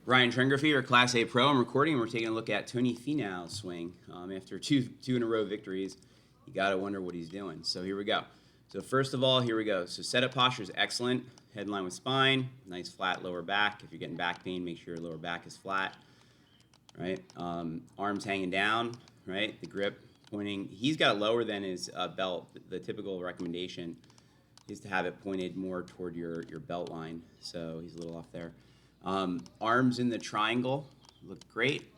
Ryan Trengraffi, or Class A Pro. I'm recording, and we're taking a look at Tony Finau's swing. After two in a row victories, you got to wonder what he's doing. So here we go. So first of all, here we go. So setup posture is excellent. Head in line with spine, nice flat lower back. If you're getting back pain, make sure your lower back is flat. Right, arms hanging down. Right, the grip pointing. He's got it lower than his belt. The typical recommendation is to have it pointed more toward your belt line. So he's a little off there. Arms in the triangle look great.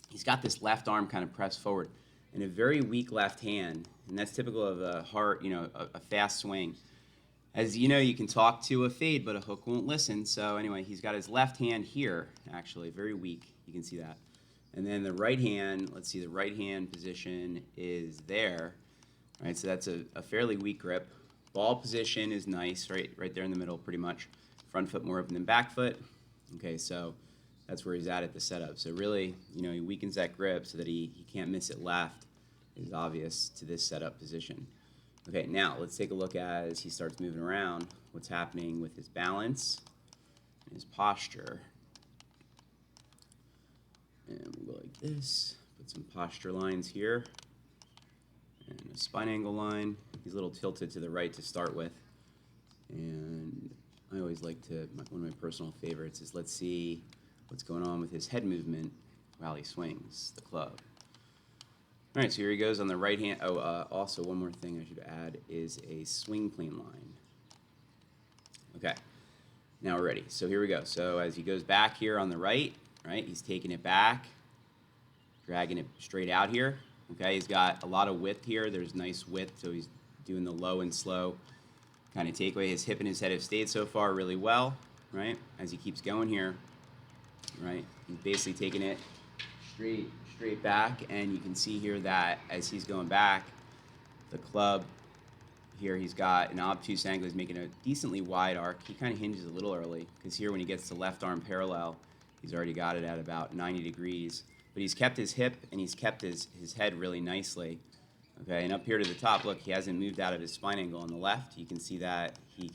He's got this left arm kind of pressed forward and a very weak left hand, and that's typical of a a fast swing. As you know, you can talk to a fade, but a hook won't listen. So anyway, he's got his left hand here, actually, very weak. You can see that. And then the right hand, let's see, the right hand position is there. Right, so that's a fairly weak grip. Ball position is nice, right there in the middle, pretty much. Front foot more open than back foot. Okay, so that's where he's at the setup. So really, he weakens that grip so that he can't miss it left. Is obvious to this setup position. Okay, now let's take a look as he starts moving around, what's happening with his balance and his posture. And we'll go like this, put some posture lines here, and a spine angle line. He's a little tilted to the right to start with. And I always like to, one of my personal favorites is let's see what's going on with his head movement while he swings the club. All right, so here he goes on the right hand. Also one more thing I should add is a swing plane line. Okay, now we're ready. So here we go. So as he goes back here on the right, he's taking it back, dragging it straight out here. Okay, he's got a lot of width here. There's nice width, so he's doing the low and slow kind of takeaway. His hip and his head have stayed so far really well, right? As he keeps going here, right? He's basically taking it straight back, and you can see here that as he's going back, the club here, he's got an obtuse angle. He's making a decently wide arc. He kind of hinges a little early, because here when he gets to left arm parallel, he's already got it at about 90 degrees. But he's kept his hip and he's kept his head really nicely. Okay, and up here to the top, look, he hasn't moved out of his spine angle on the left. You can see that he's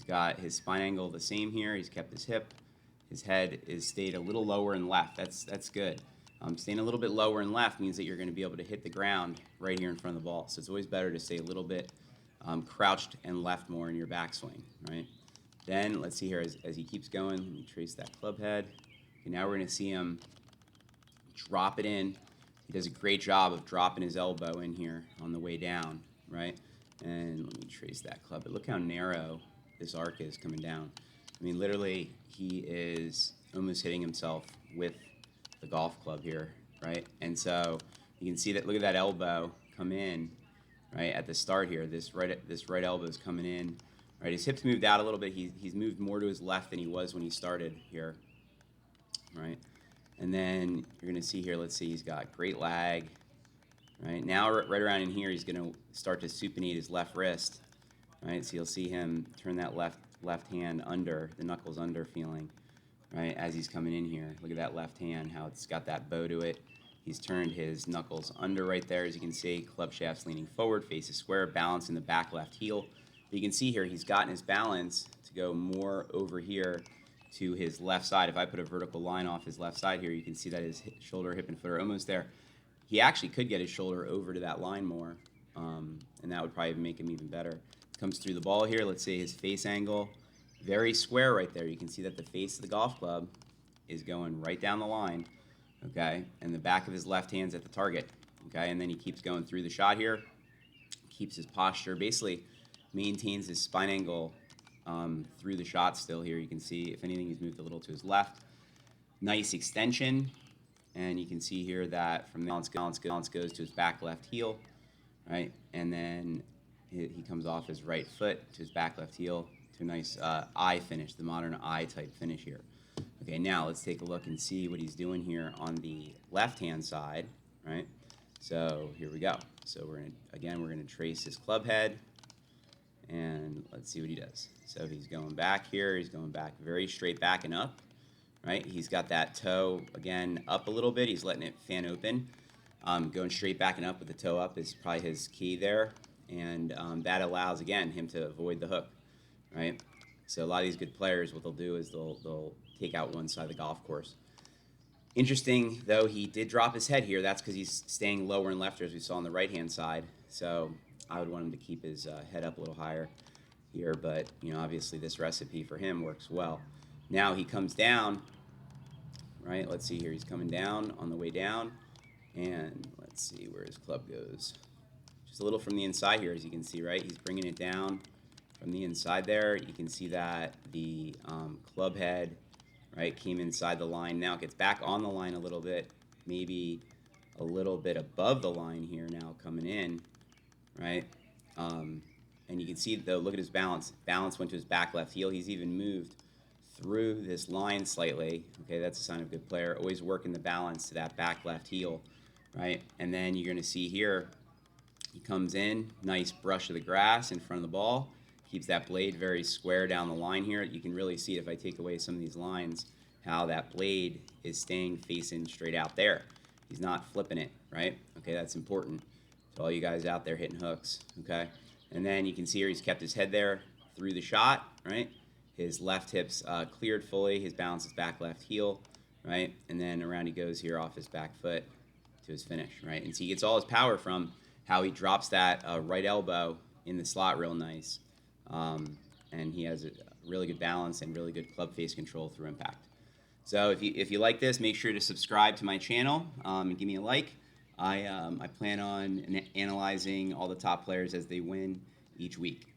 got his spine angle the same here. He's kept his hip. His head is stayed a little lower and left. That's good. Staying a little bit lower and left means that you're going to be able to hit the ground right here in front of the ball. So it's always better to stay a little bit crouched and left more in your backswing, right? Then let's see here as he keeps going. Let me trace that club head. Okay, now we're going to see him drop it in. He does a great job of dropping his elbow in here on the way down, right? And let me trace that club. But look how narrow this arc is coming down. I mean, literally, he is almost hitting himself with the golf club here, right? And so you can see that. Look at that elbow come in, right at the start here. This right elbow is coming in, right? His hips moved out a little bit. He's moved more to his left than he was when he started here, right? And then you're going to see here, let's see, he's got great lag. Right now, right around in here, he's going to start to supinate his left wrist. Right, so you'll see him turn that left hand under, the knuckles under feeling, right, as he's coming in here. Look at that left hand, how it's got that bow to it. He's turned his knuckles under right there, as you can see. Club shaft's leaning forward, face is square, balance in the back left heel. But you can see here, he's gotten his balance to go more over here to his left side. If I put a vertical line off his left side here, you can see that his shoulder, hip, and foot are almost there. He actually could get his shoulder over to that line more, and that would probably make him even better. Comes through the ball here. Let's see his face angle. Very square right there. You can see that the face of the golf club is going right down the line, okay? And the back of his left hand's at the target, okay? And then he keeps going through the shot here, keeps his posture, basically maintains his spine angle through the shot still here. You can see, if anything, he's moved a little to his left. Nice extension, and you can see here that from the balance goes to his back left heel, right? And then he comes off his right foot to his back left heel to a nice eye finish, the modern eye type finish here. Okay, now let's take a look and see what he's doing here on the left-hand side, right? So here we go. So we're gonna trace his club head, and let's see what he does. So he's going back here. He's going back very straight back and up, right? He's got that toe, again, up a little bit. He's letting it fan open. Going straight back and up with the toe up is probably his key there. And that allows, again, him to avoid the hook, right? So a lot of these good players, what they'll do is they'll take out one side of the golf course. Interesting, though, he did drop his head here. That's because he's staying lower and lefter, as we saw on the right-hand side. So I would want him to keep his head up a little higher here. But, obviously this recipe for him works well. Now he comes down, right? Let's see here. He's coming down on the way down. And let's see where his club goes. Just a little from the inside here, as you can see, right? He's bringing it down from the inside there. You can see that the club head, right, came inside the line. Now it gets back on the line a little bit, maybe a little bit above the line here now coming in, right? And you can see, though, look at his balance. Balance went to his back left heel. He's even moved through this line slightly. Okay, that's a sign of a good player. Always working the balance to that back left heel, right? And then you're going to see here, he comes in, nice brush of the grass in front of the ball. Keeps that blade very square down the line here. You can really see it if I take away some of these lines, how that blade is staying facing straight out there. He's not flipping it, right? Okay, that's important to all you guys out there hitting hooks, okay? And then you can see here he's kept his head there through the shot, right? His left hip's cleared fully. His balance is back left heel, right? And then around he goes here off his back foot to his finish, right? And so he gets all his power from how he drops that right elbow in the slot real nice. And he has a really good balance and really good club face control through impact. So if you like this, make sure to subscribe to my channel and give me a like. I plan on analyzing all the top players as they win each week.